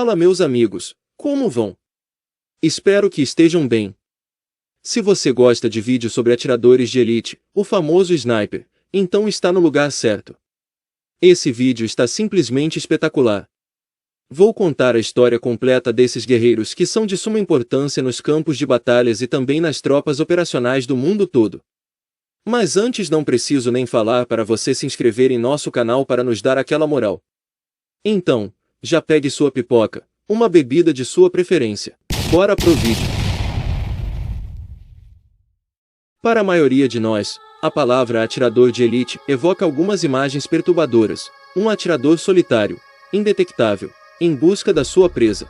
Fala, meus amigos, como vão? Espero que estejam bem. Se você gosta de vídeos sobre atiradores de elite, o famoso sniper, então está no lugar certo. Esse vídeo está simplesmente espetacular. Vou contar a história completa desses guerreiros que são de suma importância nos campos de batalhas e também nas tropas operacionais do mundo todo. Mas antes não preciso nem falar para você se inscrever em nosso canal para nos dar aquela moral. Então, já pegue sua pipoca, uma bebida de sua preferência. Bora pro vídeo. Para a maioria de nós, a palavra atirador de elite evoca algumas imagens perturbadoras. Um atirador solitário, indetectável, em busca da sua presa.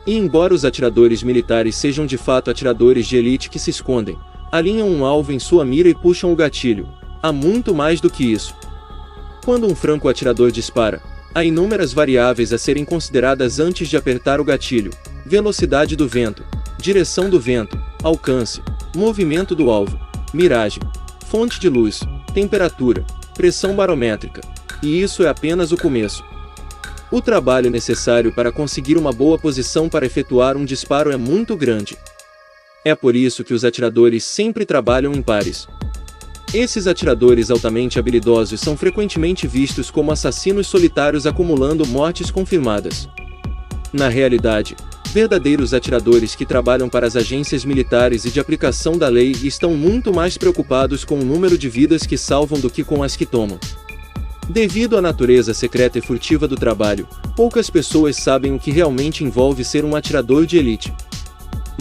E embora os atiradores militares sejam de fato atiradores de elite que se escondem, alinham um alvo em sua mira e puxam o gatilho, há muito mais do que isso. Quando um franco-atirador dispara, há inúmeras variáveis a serem consideradas antes de apertar o gatilho: velocidade do vento, direção do vento, alcance, movimento do alvo, miragem, fonte de luz, temperatura, pressão barométrica. E isso é apenas o começo. O trabalho necessário para conseguir uma boa posição para efetuar um disparo é muito grande. É por isso que os atiradores sempre trabalham em pares. Esses atiradores altamente habilidosos são frequentemente vistos como assassinos solitários acumulando mortes confirmadas. Na realidade, verdadeiros atiradores que trabalham para as agências militares e de aplicação da lei estão muito mais preocupados com o número de vidas que salvam do que com as que tomam. Devido à natureza secreta e furtiva do trabalho, poucas pessoas sabem o que realmente envolve ser um atirador de elite.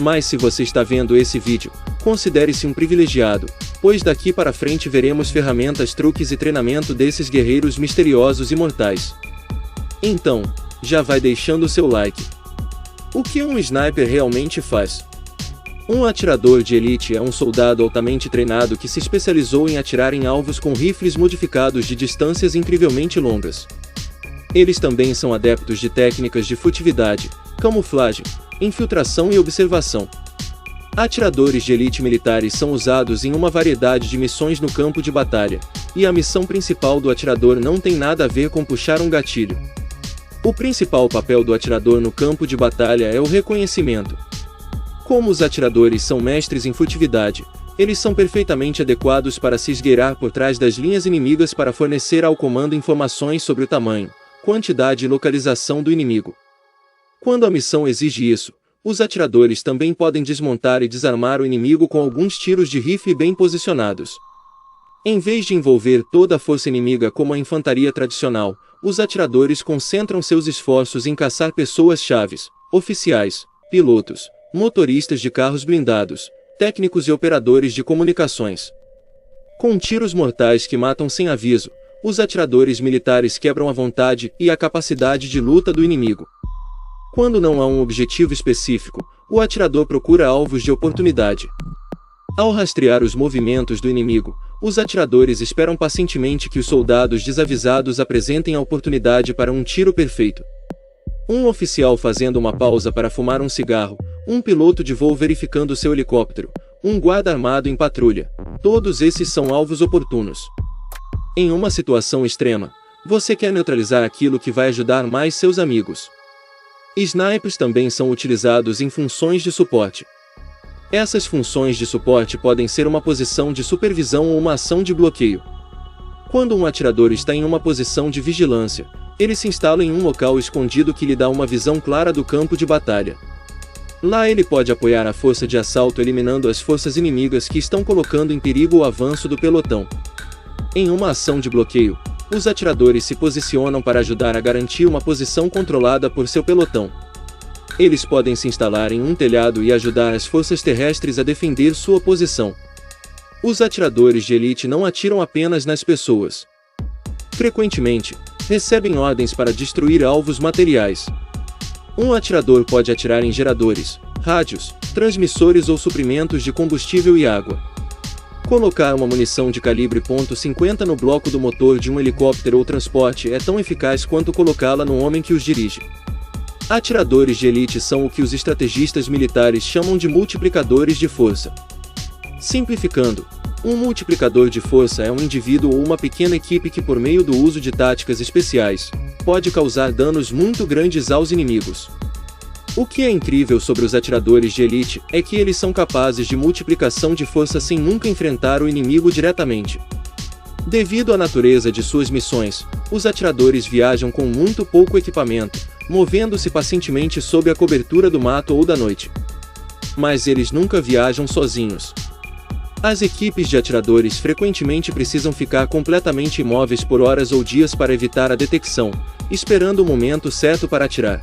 Mas se você está vendo esse vídeo, considere-se um privilegiado, pois daqui para frente veremos ferramentas, truques e treinamento desses guerreiros misteriosos e mortais. Então, já vai deixando o seu like. O que um sniper realmente faz? Um atirador de elite é um soldado altamente treinado que se especializou em atirar em alvos com rifles modificados de distâncias incrivelmente longas. Eles também são adeptos de técnicas de furtividade, camuflagem, infiltração e observação. Atiradores de elite militares são usados em uma variedade de missões no campo de batalha, e a missão principal do atirador não tem nada a ver com puxar um gatilho. O principal papel do atirador no campo de batalha é o reconhecimento. Como os atiradores são mestres em furtividade, eles são perfeitamente adequados para se esgueirar por trás das linhas inimigas para fornecer ao comando informações sobre o tamanho, quantidade e localização do inimigo. Quando a missão exige isso, os atiradores também podem desmontar e desarmar o inimigo com alguns tiros de rifle bem posicionados. Em vez de envolver toda a força inimiga como a infantaria tradicional, os atiradores concentram seus esforços em caçar pessoas-chaves, oficiais, pilotos, motoristas de carros blindados, técnicos e operadores de comunicações. Com tiros mortais que matam sem aviso, os atiradores militares quebram a vontade e a capacidade de luta do inimigo. Quando não há um objetivo específico, o atirador procura alvos de oportunidade. Ao rastrear os movimentos do inimigo, os atiradores esperam pacientemente que os soldados desavisados apresentem a oportunidade para um tiro perfeito. Um oficial fazendo uma pausa para fumar um cigarro, um piloto de voo verificando seu helicóptero, um guarda armado em patrulha, todos esses são alvos oportunos. Em uma situação extrema, você quer neutralizar aquilo que vai ajudar mais seus amigos. Snipers também são utilizados em funções de suporte. Essas funções de suporte podem ser uma posição de supervisão ou uma ação de bloqueio. Quando um atirador está em uma posição de vigilância, ele se instala em um local escondido que lhe dá uma visão clara do campo de batalha. Lá ele pode apoiar a força de assalto eliminando as forças inimigas que estão colocando em perigo o avanço do pelotão. Em uma ação de bloqueio, os atiradores se posicionam para ajudar a garantir uma posição controlada por seu pelotão. Eles podem se instalar em um telhado e ajudar as forças terrestres a defender sua posição. Os atiradores de elite não atiram apenas nas pessoas. Frequentemente, recebem ordens para destruir alvos materiais. Um atirador pode atirar em geradores, rádios, transmissores ou suprimentos de combustível e água. Colocar uma munição de calibre .50 no bloco do motor de um helicóptero ou transporte é tão eficaz quanto colocá-la no homem que os dirige. Atiradores de elite são o que os estrategistas militares chamam de multiplicadores de força. Simplificando, Um multiplicador de força é um indivíduo ou uma pequena equipe que, por meio do uso de táticas especiais, pode causar danos muito grandes aos inimigos. O que é incrível sobre os atiradores de elite é que eles são capazes de multiplicação de força sem nunca enfrentar o inimigo diretamente. Devido à natureza de suas missões, os atiradores viajam com muito pouco equipamento, movendo-se pacientemente sob a cobertura do mato ou da noite. Mas eles nunca viajam sozinhos. As equipes de atiradores frequentemente precisam ficar completamente imóveis por horas ou dias para evitar a detecção, esperando o momento certo para atirar.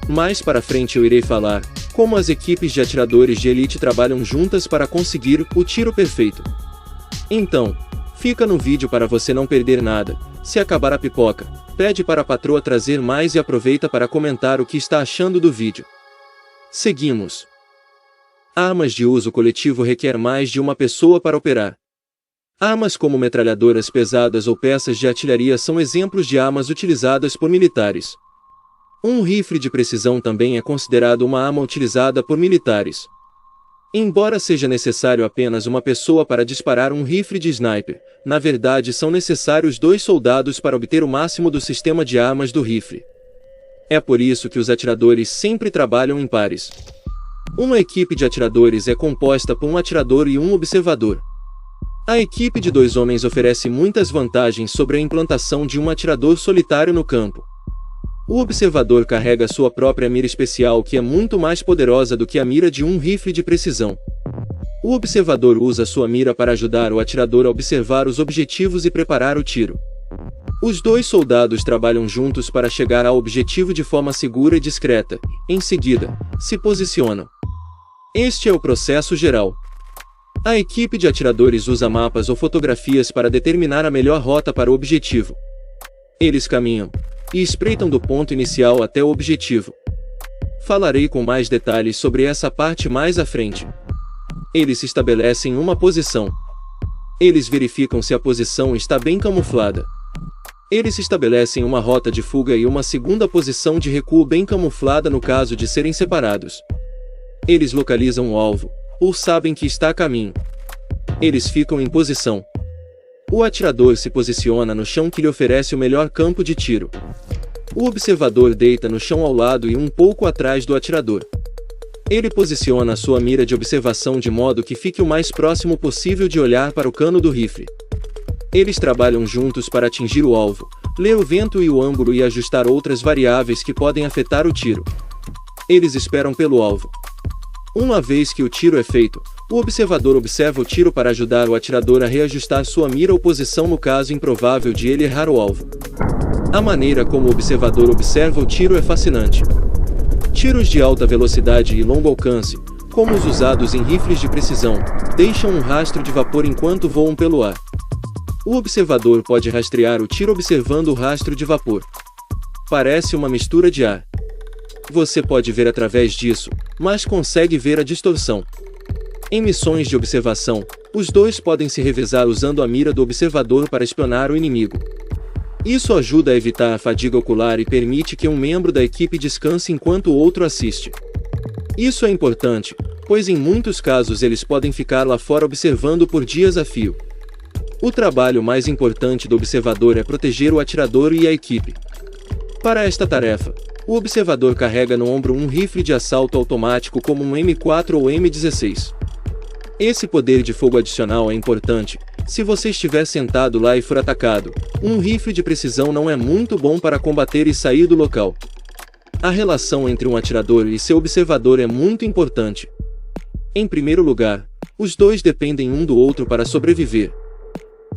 Mais para frente eu irei falar como as equipes de atiradores de elite trabalham juntas para conseguir o tiro perfeito. Então, fica no vídeo para você não perder nada. Se acabar a pipoca, pede para a patroa trazer mais e aproveita para comentar o que está achando do vídeo. Seguimos. Armas de uso coletivo requer mais de uma pessoa para operar. Armas como metralhadoras pesadas ou peças de artilharia são exemplos de armas utilizadas por militares. Um rifle de precisão também é considerado uma arma utilizada por militares. Embora seja necessário apenas uma pessoa para disparar um rifle de sniper, na verdade são necessários 2 soldados para obter o máximo do sistema de armas do rifle. É por isso que os atiradores sempre trabalham em pares. Uma equipe de atiradores é composta por um atirador e um observador. A equipe de 2 homens oferece muitas vantagens sobre a implantação de um atirador solitário no campo. O observador carrega sua própria mira especial que é muito mais poderosa do que a mira de um rifle de precisão. O observador usa sua mira para ajudar o atirador a observar os objetivos e preparar o tiro. Os 2 soldados trabalham juntos para chegar ao objetivo de forma segura e discreta. Em seguida, se posicionam. Este é o processo geral. A equipe de atiradores usa mapas ou fotografias para determinar a melhor rota para o objetivo. Eles caminham e espreitam do ponto inicial até o objetivo. Falarei com mais detalhes sobre essa parte mais à frente. Eles estabelecem uma posição. Eles verificam se a posição está bem camuflada. Eles estabelecem uma rota de fuga e uma segunda posição de recuo bem camuflada no caso de serem separados. Eles localizam o alvo, ou sabem que está a caminho. Eles ficam em posição. O atirador se posiciona no chão que lhe oferece o melhor campo de tiro. O observador deita no chão ao lado e um pouco atrás do atirador. Ele posiciona a sua mira de observação de modo que fique o mais próximo possível de olhar para o cano do rifle. Eles trabalham juntos para atingir o alvo, ler o vento e o ângulo e ajustar outras variáveis que podem afetar o tiro. Eles esperam pelo alvo. Uma vez que o tiro é feito, o observador observa o tiro para ajudar o atirador a reajustar sua mira ou posição no caso improvável de ele errar o alvo. A maneira como o observador observa o tiro é fascinante. Tiros de alta velocidade e longo alcance, como os usados em rifles de precisão, deixam um rastro de vapor enquanto voam pelo ar. O observador pode rastrear o tiro observando o rastro de vapor. Parece uma mistura de ar. Você pode ver através disso, mas consegue ver a distorção. Em missões de observação, os 2 podem se revezar usando a mira do observador para espionar o inimigo. Isso ajuda a evitar a fadiga ocular e permite que um membro da equipe descanse enquanto o outro assiste. Isso é importante, pois em muitos casos eles podem ficar lá fora observando por dias a fio. O trabalho mais importante do observador é proteger o atirador e a equipe. Para esta tarefa, o observador carrega no ombro um rifle de assalto automático como um M4 ou M16. Esse poder de fogo adicional é importante. Se você estiver sentado lá e for atacado, um rifle de precisão não é muito bom para combater e sair do local. A relação entre um atirador e seu observador é muito importante. Em primeiro lugar, os 2 dependem um do outro para sobreviver.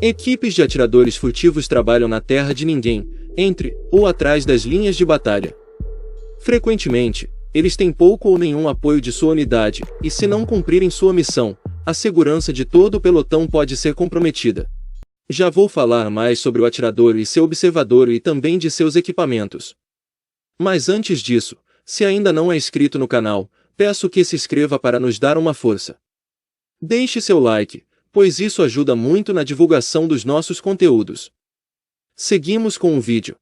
Equipes de atiradores furtivos trabalham na terra de ninguém, entre ou atrás das linhas de batalha. Frequentemente, eles têm pouco ou nenhum apoio de sua unidade, e se não cumprirem sua missão, a segurança de todo o pelotão pode ser comprometida. Já vou falar mais sobre o atirador e seu observador e também de seus equipamentos. Mas antes disso, se ainda não é inscrito no canal, peço que se inscreva para nos dar uma força. Deixe seu like, pois isso ajuda muito na divulgação dos nossos conteúdos. Seguimos com o vídeo.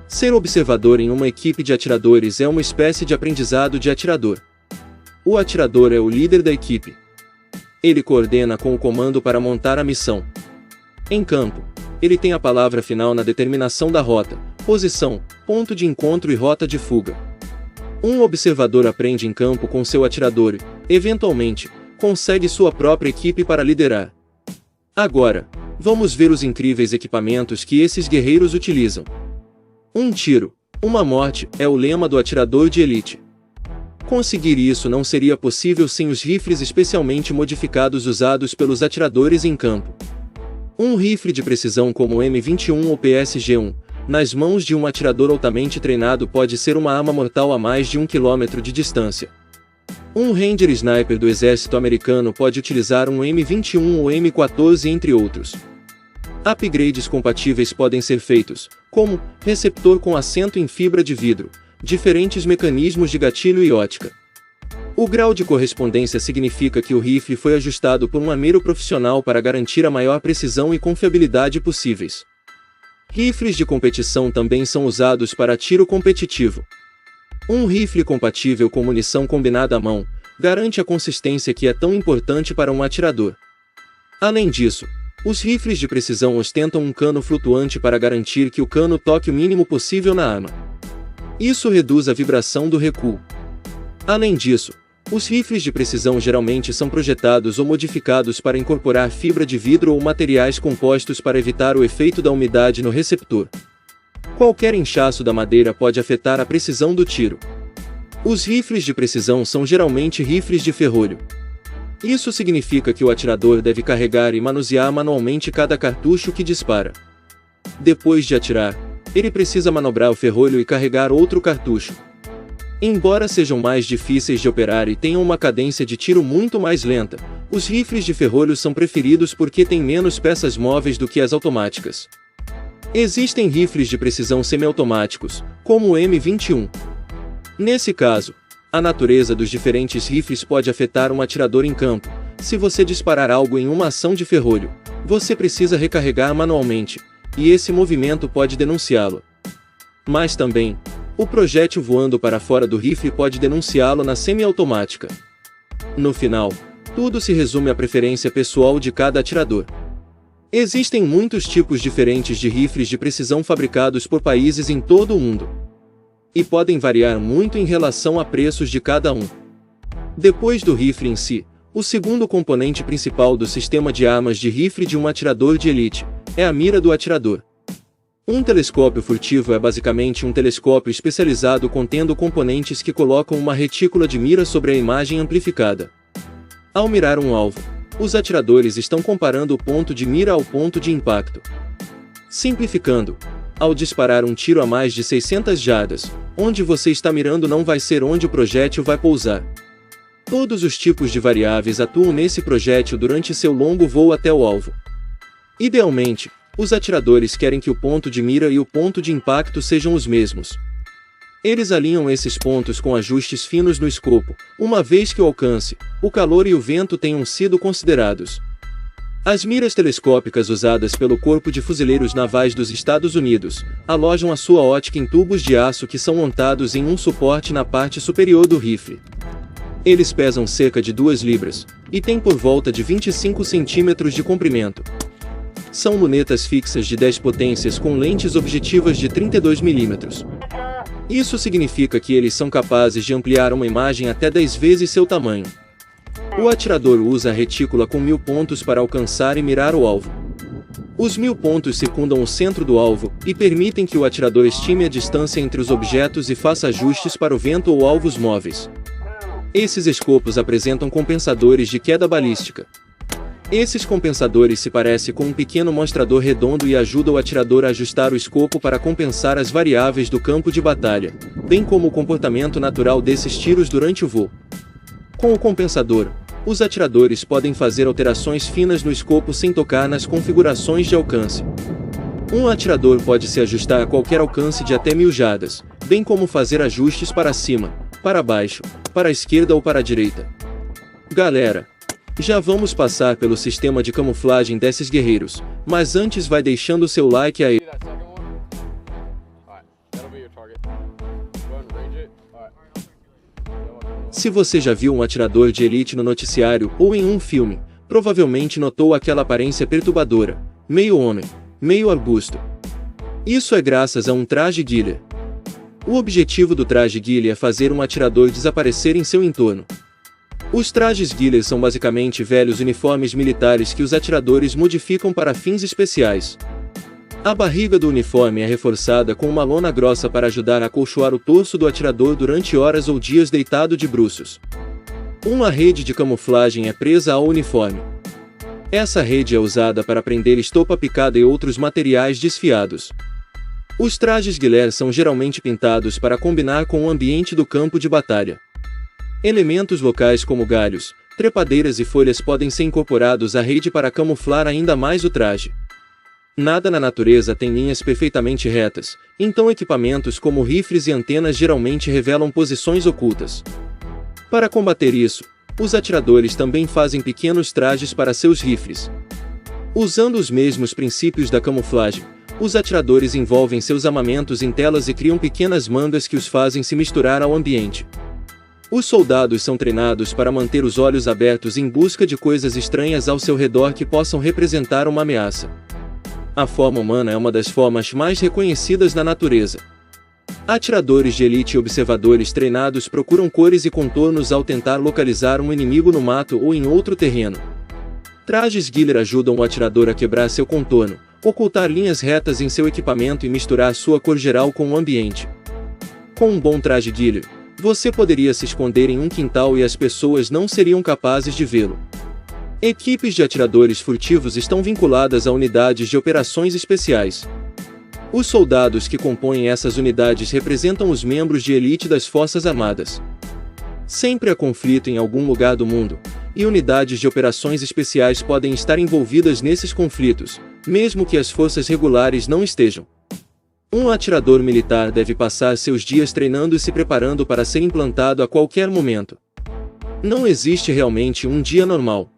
Ser observador em uma equipe de atiradores é uma espécie de aprendizado de atirador. O atirador é o líder da equipe. Ele coordena com o comando para montar a missão. Em campo, ele tem a palavra final na determinação da rota, posição, ponto de encontro e rota de fuga. Um observador aprende em campo com seu atirador e, eventualmente, consegue sua própria equipe para liderar. Agora, vamos ver os incríveis equipamentos que esses guerreiros utilizam. Um tiro, uma morte, é o lema do atirador de elite. Conseguir isso não seria possível sem os rifles especialmente modificados usados pelos atiradores em campo. Um rifle de precisão como o M21 ou PSG-1, nas mãos de um atirador altamente treinado pode ser uma arma mortal a mais de 1 km de distância. Um Ranger Sniper do exército americano pode utilizar um M21 ou M14 entre outros. Upgrades compatíveis podem ser feitos, como receptor com assento em fibra de vidro, diferentes mecanismos de gatilho e ótica. O grau de correspondência significa que o rifle foi ajustado por um armeiro profissional para garantir a maior precisão e confiabilidade possíveis. Rifles de competição também são usados para tiro competitivo. Um rifle compatível com munição combinada à mão garante a consistência que é tão importante para um atirador. Além disso, os rifles de precisão ostentam um cano flutuante para garantir que o cano toque o mínimo possível na arma. Isso reduz a vibração do recuo. Além disso, os rifles de precisão geralmente são projetados ou modificados para incorporar fibra de vidro ou materiais compostos para evitar o efeito da umidade no receptor. Qualquer inchaço da madeira pode afetar a precisão do tiro. Os rifles de precisão são geralmente rifles de ferrolho. Isso significa que o atirador deve carregar e manusear manualmente cada cartucho que dispara. Depois de atirar, ele precisa manobrar o ferrolho e carregar outro cartucho. Embora sejam mais difíceis de operar e tenham uma cadência de tiro muito mais lenta, os rifles de ferrolho são preferidos porque têm menos peças móveis do que as automáticas. Existem rifles de precisão semiautomáticos, como o M21. Nesse caso, a natureza dos diferentes rifles pode afetar um atirador em campo. Se você disparar algo em uma ação de ferrolho, você precisa recarregar manualmente, e esse movimento pode denunciá-lo. Mas também, o projétil voando para fora do rifle pode denunciá-lo na semiautomática. No final, tudo se resume à preferência pessoal de cada atirador. Existem muitos tipos diferentes de rifles de precisão fabricados por países em todo o mundo. E podem variar muito em relação a preços de cada um. Depois do rifle em si, o segundo componente principal do sistema de armas de rifle de um atirador de elite é a mira do atirador. Um telescópio furtivo é basicamente um telescópio especializado contendo componentes que colocam uma retícula de mira sobre a imagem amplificada. Ao mirar um alvo, os atiradores estão comparando o ponto de mira ao ponto de impacto. Simplificando, ao disparar um tiro a mais de 600 jardas, onde você está mirando não vai ser onde o projétil vai pousar. Todos os tipos de variáveis atuam nesse projétil durante seu longo voo até o alvo. Idealmente, os atiradores querem que o ponto de mira e o ponto de impacto sejam os mesmos. Eles alinham esses pontos com ajustes finos no escopo, uma vez que o alcance, o calor e o vento tenham sido considerados. As miras telescópicas usadas pelo Corpo de Fuzileiros Navais dos Estados Unidos alojam a sua ótica em tubos de aço que são montados em um suporte na parte superior do rifle. Eles pesam cerca de 2 libras e têm por volta de 25 centímetros de comprimento. São lunetas fixas de 10 potências com lentes objetivas de 32 mm. Isso significa que eles são capazes de ampliar uma imagem até 10 vezes seu tamanho. O atirador usa a retícula com 1000 pontos para alcançar e mirar o alvo. Os 1000 pontos circundam o centro do alvo e permitem que o atirador estime a distância entre os objetos e faça ajustes para o vento ou alvos móveis. Esses escopos apresentam compensadores de queda balística. Esses compensadores se parecem com um pequeno mostrador redondo e ajudam o atirador a ajustar o escopo para compensar as variáveis do campo de batalha, bem como o comportamento natural desses tiros durante o voo. Com o compensador, os atiradores podem fazer alterações finas no escopo sem tocar nas configurações de alcance. Um atirador pode se ajustar a qualquer alcance de até 1000 jardas, bem como fazer ajustes para cima, para baixo, para a esquerda ou para a direita. Galera, já vamos passar pelo sistema de camuflagem desses guerreiros, mas antes vai deixando seu like aí. Se você já viu um atirador de elite no noticiário ou em um filme, Provavelmente notou aquela aparência perturbadora, meio homem, meio arbusto. Isso é graças a um traje ghillie. O objetivo do traje ghillie é fazer um atirador desaparecer em seu entorno. Os trajes ghillie são basicamente velhos uniformes militares que os atiradores modificam para fins especiais. A barriga do uniforme é reforçada com uma lona grossa para ajudar a acolchoar o torso do atirador durante horas ou dias deitado de bruços. Uma rede de camuflagem é presa ao uniforme. Essa rede é usada para prender estopa picada e outros materiais desfiados. Os trajes ghillie são geralmente pintados para combinar com o ambiente do campo de batalha. Elementos locais como galhos, trepadeiras e folhas podem ser incorporados à rede para camuflar ainda mais o traje. Nada na natureza tem linhas perfeitamente retas, então equipamentos como rifles e antenas geralmente revelam posições ocultas. Para combater isso, os atiradores também fazem pequenos trajes para seus rifles. Usando os mesmos princípios da camuflagem, os atiradores envolvem seus armamentos em telas e criam pequenas mangas que os fazem se misturar ao ambiente. Os soldados são treinados para manter os olhos abertos em busca de coisas estranhas ao seu redor que possam representar uma ameaça. A forma humana é uma das formas mais reconhecidas na natureza. Atiradores de elite e observadores treinados procuram cores e contornos ao tentar localizar um inimigo no mato ou em outro terreno. Trajes ghillie ajudam o atirador a quebrar seu contorno, ocultar linhas retas em seu equipamento e misturar sua cor geral com o ambiente. Com um bom traje ghillie, você poderia se esconder em um quintal e as pessoas não seriam capazes de vê-lo. Equipes de atiradores furtivos estão vinculadas a unidades de operações especiais. Os soldados que compõem essas unidades representam os membros de elite das Forças Armadas. Sempre há conflito em algum lugar do mundo, e unidades de operações especiais podem estar envolvidas nesses conflitos, mesmo que as forças regulares não estejam. Um atirador militar deve passar seus dias treinando e se preparando para ser implantado a qualquer momento. Não existe realmente um dia normal.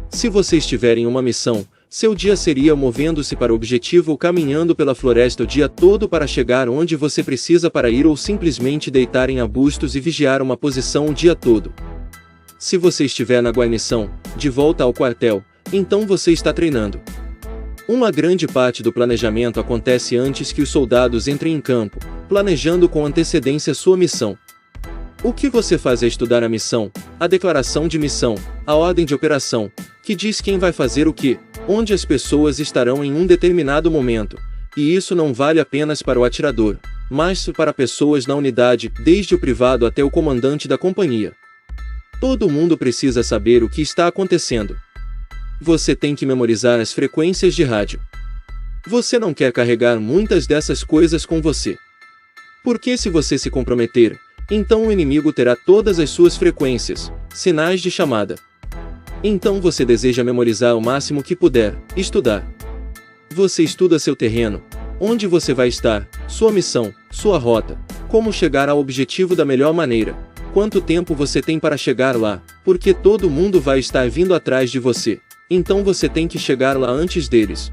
Se você estiver em uma missão, seu dia seria movendo-se para o objetivo ou caminhando pela floresta o dia todo para chegar onde você precisa para ir ou simplesmente deitar em arbustos e vigiar uma posição o dia todo. Se você estiver na guarnição, de volta ao quartel, então você está treinando. Uma grande parte do planejamento acontece antes que os soldados entrem em campo, planejando com antecedência sua missão. O que você faz é estudar a missão, a declaração de missão, a ordem de operação, que diz quem vai fazer o que, onde as pessoas estarão em um determinado momento, e isso não vale apenas para o atirador, mas para pessoas na unidade, desde o privado até o comandante da companhia. Todo mundo precisa saber o que está acontecendo. Você tem que memorizar as frequências de rádio. Você não quer carregar muitas dessas coisas com você. Porque se você se comprometer, então o inimigo terá todas as suas frequências, sinais de chamada. Então você deseja memorizar o máximo que puder, estudar. Você estuda seu terreno, onde você vai estar, sua missão, sua rota, como chegar ao objetivo da melhor maneira, quanto tempo você tem para chegar lá, porque todo mundo vai estar vindo atrás de você, então você tem que chegar lá antes deles.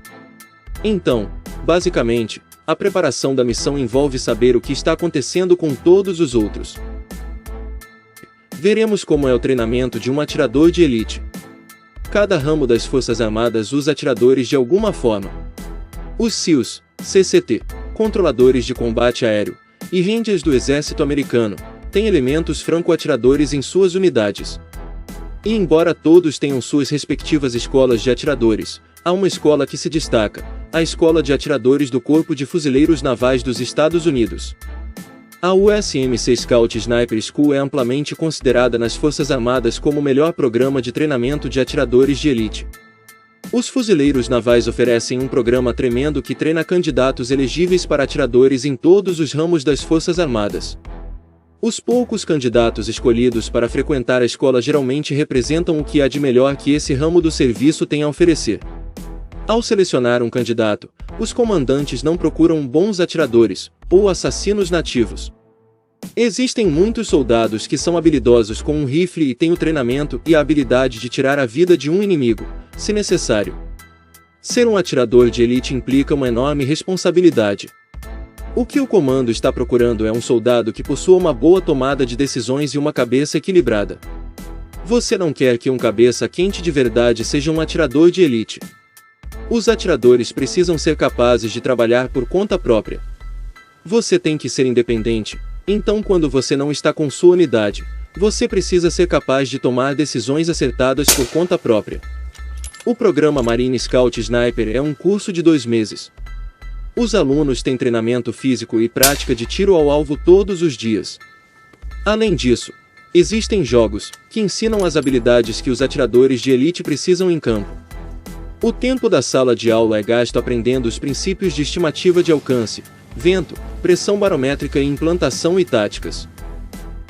Então, basicamente, a preparação da missão envolve saber o que está acontecendo com todos os outros. Veremos como é o treinamento de um atirador de elite. Cada ramo das Forças Armadas usa atiradores de alguma forma. Os SEALs, CCT, controladores de combate aéreo, e Rangers do Exército Americano, têm elementos franco-atiradores em suas unidades. E embora todos tenham suas respectivas escolas de atiradores, há uma escola que se destaca, a Escola de Atiradores do Corpo de Fuzileiros Navais dos Estados Unidos. A USMC Scout Sniper School é amplamente considerada nas Forças Armadas como o melhor programa de treinamento de atiradores de elite. Os fuzileiros navais oferecem um programa tremendo que treina candidatos elegíveis para atiradores em todos os ramos das Forças Armadas. Os poucos candidatos escolhidos para frequentar a escola geralmente representam o que há de melhor que esse ramo do serviço tem a oferecer. Ao selecionar um candidato, os comandantes não procuram bons atiradores, ou assassinos nativos. Existem muitos soldados que são habilidosos com um rifle e têm o treinamento e a habilidade de tirar a vida de um inimigo, se necessário. Ser um atirador de elite implica uma enorme responsabilidade. O que o comando está procurando é um soldado que possua uma boa tomada de decisões e uma cabeça equilibrada. Você não quer que um cabeça quente de verdade seja um atirador de elite. Os atiradores precisam ser capazes de trabalhar por conta própria. Você tem que ser independente, então quando você não está com sua unidade, você precisa ser capaz de tomar decisões acertadas por conta própria. O programa Marine Scout Sniper é um curso de 2 meses. Os alunos têm treinamento físico e prática de tiro ao alvo todos os dias. Além disso, existem jogos que ensinam as habilidades que os atiradores de elite precisam em campo. O tempo da sala de aula é gasto aprendendo os princípios de estimativa de alcance, vento, pressão barométrica e implantação e táticas.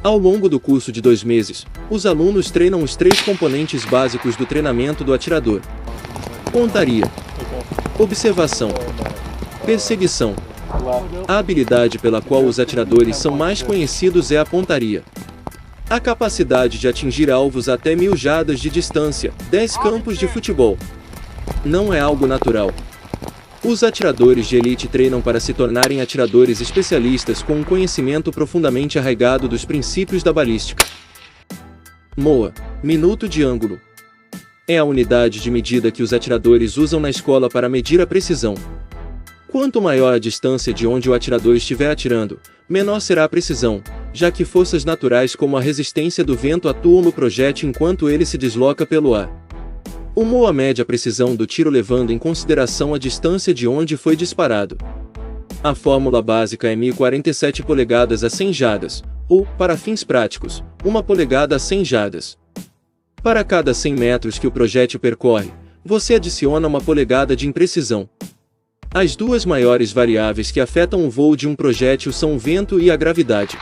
Ao longo do curso de 2 meses, os alunos treinam os 3 componentes básicos do treinamento do atirador: pontaria, observação, perseguição. A habilidade pela qual os atiradores são mais conhecidos é a pontaria. A capacidade de atingir alvos até 1000 jardas de distância, 10 campos de futebol. Não é algo natural. Os atiradores de elite treinam para se tornarem atiradores especialistas com um conhecimento profundamente arraigado dos princípios da balística. MOA, minuto de ângulo. É a unidade de medida que os atiradores usam na escola para medir a precisão. Quanto maior a distância de onde o atirador estiver atirando, menor será a precisão, já que forças naturais como a resistência do vento atuam no projétil enquanto ele se desloca pelo ar. O MOA mede a precisão do tiro levando em consideração a distância de onde foi disparado. A fórmula básica é 1047 polegadas a 100 jardas, ou, para fins práticos, 1 polegada a 100 jardas. Para cada 100 metros que o projétil percorre, você adiciona 1 polegada de imprecisão. As 2 maiores variáveis que afetam o voo de um projétil são o vento e a gravidade.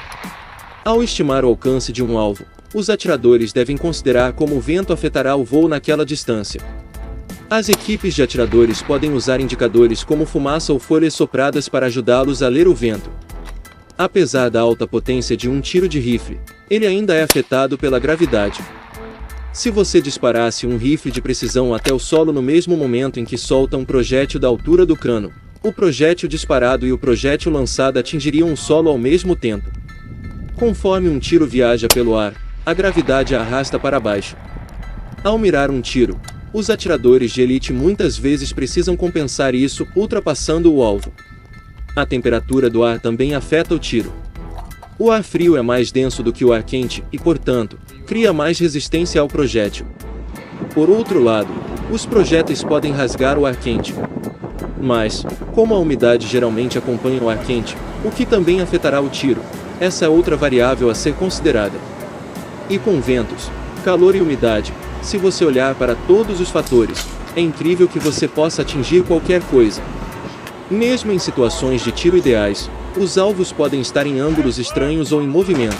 Ao estimar o alcance de um alvo, os atiradores devem considerar como o vento afetará o voo naquela distância. As equipes de atiradores podem usar indicadores como fumaça ou folhas sopradas para ajudá-los a ler o vento. Apesar da alta potência de um tiro de rifle, ele ainda é afetado pela gravidade. Se você disparasse um rifle de precisão até o solo no mesmo momento em que solta um projétil da altura do cano, o projétil disparado e o projétil lançado atingiriam o solo ao mesmo tempo. Conforme um tiro viaja pelo ar, a gravidade a arrasta para baixo. Ao mirar um tiro, os atiradores de elite muitas vezes precisam compensar isso ultrapassando o alvo. A temperatura do ar também afeta o tiro. O ar frio é mais denso do que o ar quente e, portanto, cria mais resistência ao projétil. Por outro lado, os projéteis podem rasgar o ar quente. Mas, como a umidade geralmente acompanha o ar quente, o que também afetará o tiro, essa é outra variável a ser considerada. E com ventos, calor e umidade, se você olhar para todos os fatores, é incrível que você possa atingir qualquer coisa. Mesmo em situações de tiro ideais, os alvos podem estar em ângulos estranhos ou em movimento.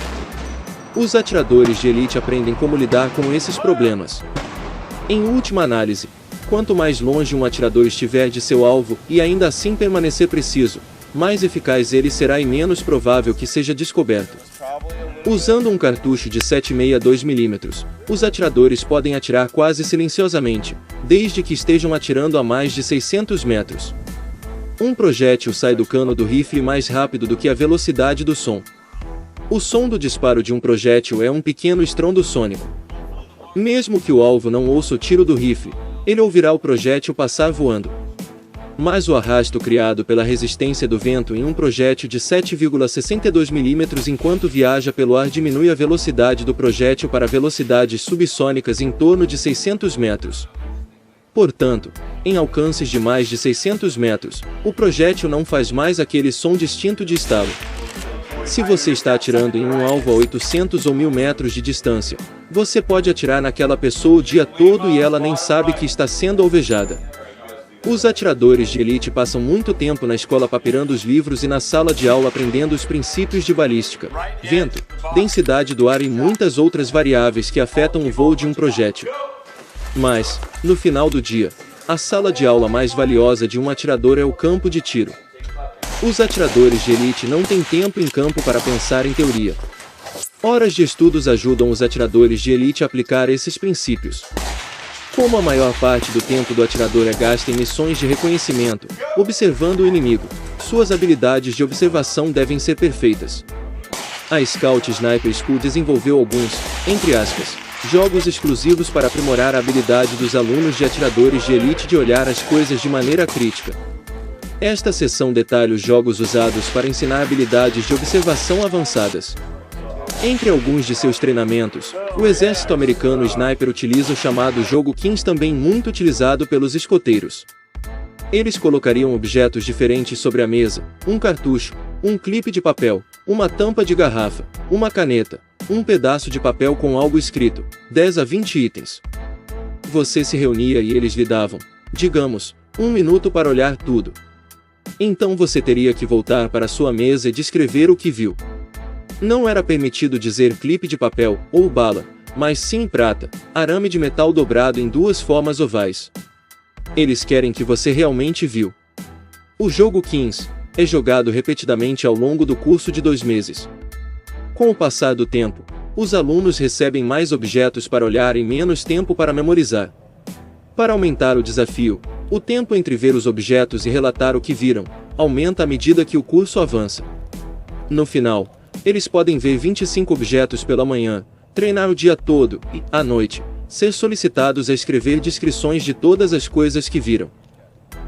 Os atiradores de elite aprendem como lidar com esses problemas. Em última análise, quanto mais longe um atirador estiver de seu alvo e ainda assim permanecer preciso, mais eficaz ele será e menos provável que seja descoberto. Usando um cartucho de 7,62 mm, os atiradores podem atirar quase silenciosamente, desde que estejam atirando a mais de 600 metros. Um projétil sai do cano do rifle mais rápido do que a velocidade do som. O som do disparo de um projétil é um pequeno estrondo sônico. Mesmo que o alvo não ouça o tiro do rifle, ele ouvirá o projétil passar voando. Mas o arrasto criado pela resistência do vento em um projétil de 7,62 mm enquanto viaja pelo ar diminui a velocidade do projétil para velocidades subsônicas em torno de 600 metros. Portanto, em alcances de mais de 600 metros, o projétil não faz mais aquele som distinto de estalo. Se você está atirando em um alvo a 800 ou 1000 metros de distância, você pode atirar naquela pessoa o dia todo e ela nem sabe que está sendo alvejada. Os atiradores de elite passam muito tempo na escola papirando os livros e na sala de aula aprendendo os princípios de balística, vento, densidade do ar e muitas outras variáveis que afetam o voo de um projétil. Mas, no final do dia, a sala de aula mais valiosa de um atirador é o campo de tiro. Os atiradores de elite não têm tempo em campo para pensar em teoria. Horas de estudos ajudam os atiradores de elite a aplicar esses princípios. Como a maior parte do tempo do atirador é gasta em missões de reconhecimento, observando o inimigo, suas habilidades de observação devem ser perfeitas. A Scout Sniper School desenvolveu alguns, entre aspas, Jogos exclusivos para aprimorar a habilidade dos alunos de atiradores de elite de olhar as coisas de maneira crítica. Esta seção detalha os jogos usados para ensinar habilidades de observação avançadas. Entre alguns de seus treinamentos, o exército americano Sniper utiliza o chamado jogo Kings, também muito utilizado pelos escoteiros. Eles colocariam objetos diferentes sobre a mesa: um cartucho, um clipe de papel, uma tampa de garrafa, uma caneta, um pedaço de papel com algo escrito, 10 a 20 itens. Você se reunia e eles lhe davam, digamos, 1 minuto para olhar tudo. Então você teria que voltar para sua mesa e descrever o que viu. Não era permitido dizer clipe de papel ou bala, mas sim prata, arame de metal dobrado em 2 formas ovais. Eles querem que você realmente viu. O jogo Kings é jogado repetidamente ao longo do curso de 2 meses. Com o passar do tempo, os alunos recebem mais objetos para olhar e menos tempo para memorizar. Para aumentar o desafio, o tempo entre ver os objetos e relatar o que viram aumenta à medida que o curso avança. No final, eles podem ver 25 objetos pela manhã, treinar o dia todo e, à noite, ser solicitados a escrever descrições de todas as coisas que viram.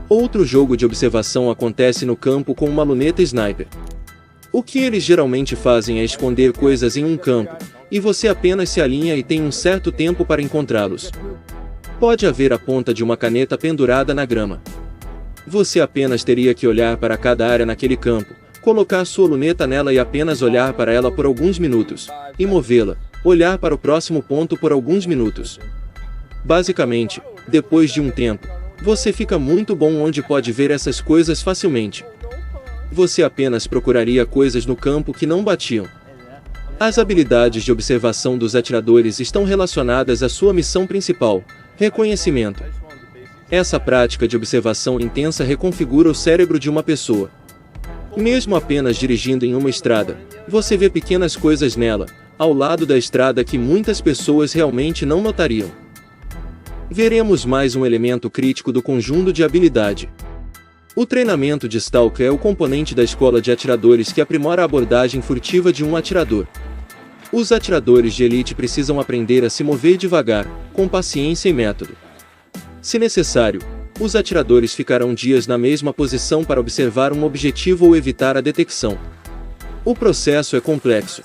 Outro jogo de observação acontece no campo com uma luneta sniper. O que eles geralmente fazem é esconder coisas em um campo, e você apenas se alinha e tem um certo tempo para encontrá-los. Pode haver a ponta de uma caneta pendurada na grama. Você apenas teria que olhar para cada área naquele campo, colocar sua luneta nela e apenas olhar para ela por alguns minutos, e movê-la, olhar para o próximo ponto por alguns minutos. Basicamente, depois de um tempo, você fica muito bom onde pode ver essas coisas facilmente. Você apenas procuraria coisas no campo que não batiam. As habilidades de observação dos atiradores estão relacionadas à sua missão principal, reconhecimento. Essa prática de observação intensa reconfigura o cérebro de uma pessoa. Mesmo apenas dirigindo em uma estrada, você vê pequenas coisas nela, ao lado da estrada que muitas pessoas realmente não notariam. Veremos mais um elemento crítico do conjunto de habilidade. O treinamento de Stalker é o componente da escola de atiradores que aprimora a abordagem furtiva de um atirador. Os atiradores de elite precisam aprender a se mover devagar, com paciência e método. Se necessário, os atiradores ficarão dias na mesma posição para observar um objetivo ou evitar a detecção. O processo é complexo.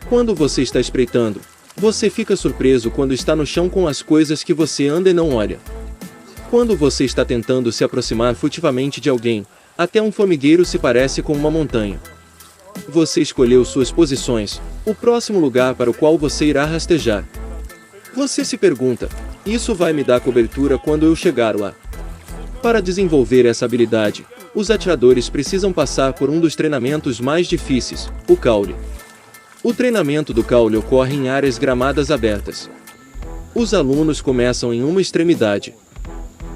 Quando você está espreitando, você fica surpreso quando está no chão com as coisas que você anda e não olha. Quando você está tentando se aproximar furtivamente de alguém, até um formigueiro se parece com uma montanha. Você escolheu suas posições, o próximo lugar para o qual você irá rastejar. Você se pergunta, isso vai me dar cobertura quando eu chegar lá? Para desenvolver essa habilidade, os atiradores precisam passar por um dos treinamentos mais difíceis, o caule. O treinamento do caule ocorre em áreas gramadas abertas. Os alunos começam em uma extremidade.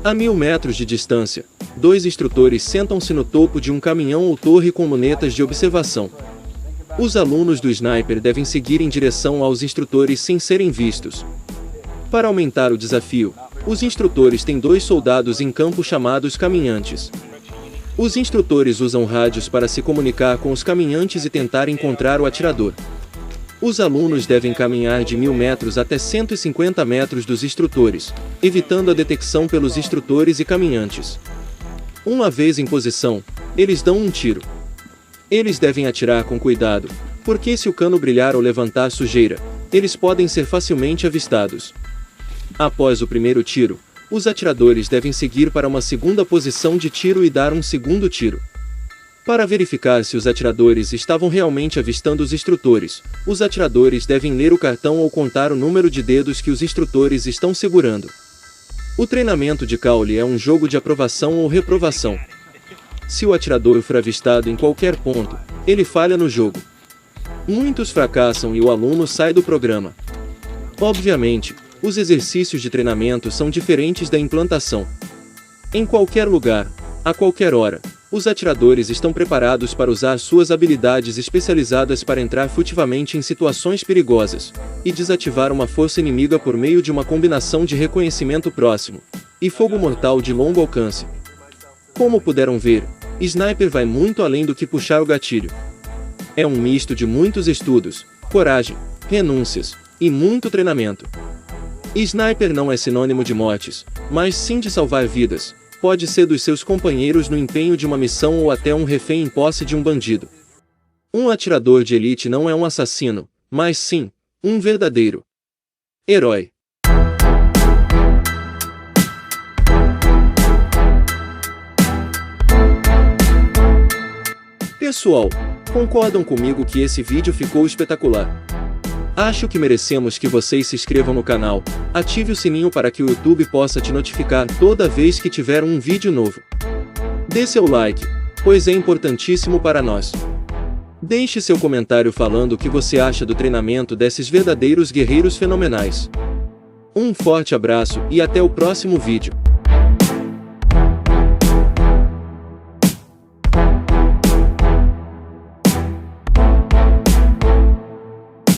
A 1000 metros de distância, 2 instrutores sentam-se no topo de um caminhão ou torre com lunetas de observação. Os alunos do sniper devem seguir em direção aos instrutores sem serem vistos. Para aumentar o desafio, os instrutores têm 2 soldados em campo chamados caminhantes. Os instrutores usam rádios para se comunicar com os caminhantes e tentar encontrar o atirador. Os alunos devem caminhar de 1000 metros até 150 metros dos instrutores, evitando a detecção pelos instrutores e caminhantes. Uma vez em posição, eles dão um tiro. Eles devem atirar com cuidado, porque se o cano brilhar ou levantar sujeira, eles podem ser facilmente avistados. Após o primeiro tiro, os atiradores devem seguir para uma segunda posição de tiro e dar um segundo tiro. Para verificar se os atiradores estavam realmente avistando os instrutores, os atiradores devem ler o cartão ou contar o número de dedos que os instrutores estão segurando. O treinamento de caule é um jogo de aprovação ou reprovação. Se o atirador for avistado em qualquer ponto, ele falha no jogo. Muitos fracassam e o aluno sai do programa. Obviamente, os exercícios de treinamento são diferentes da implantação. Em qualquer lugar, a qualquer hora, os atiradores estão preparados para usar suas habilidades especializadas para entrar furtivamente em situações perigosas e desativar uma força inimiga por meio de uma combinação de reconhecimento próximo e fogo mortal de longo alcance. Como puderam ver, Sniper vai muito além do que puxar o gatilho. É um misto de muitos estudos, coragem, renúncias e muito treinamento. Sniper não é sinônimo de mortes, mas sim de salvar vidas. Pode ser dos seus companheiros no empenho de uma missão ou até um refém em posse de um bandido. Um atirador de elite não é um assassino, mas sim, um verdadeiro herói. Pessoal, concordam comigo que esse vídeo ficou espetacular? Acho que merecemos que vocês se inscrevam no canal, ative o sininho para que o YouTube possa te notificar toda vez que tiver um vídeo novo. Dê seu like, pois é importantíssimo para nós. Deixe seu comentário falando o que você acha do treinamento desses verdadeiros guerreiros fenomenais. Um forte abraço e até o próximo vídeo.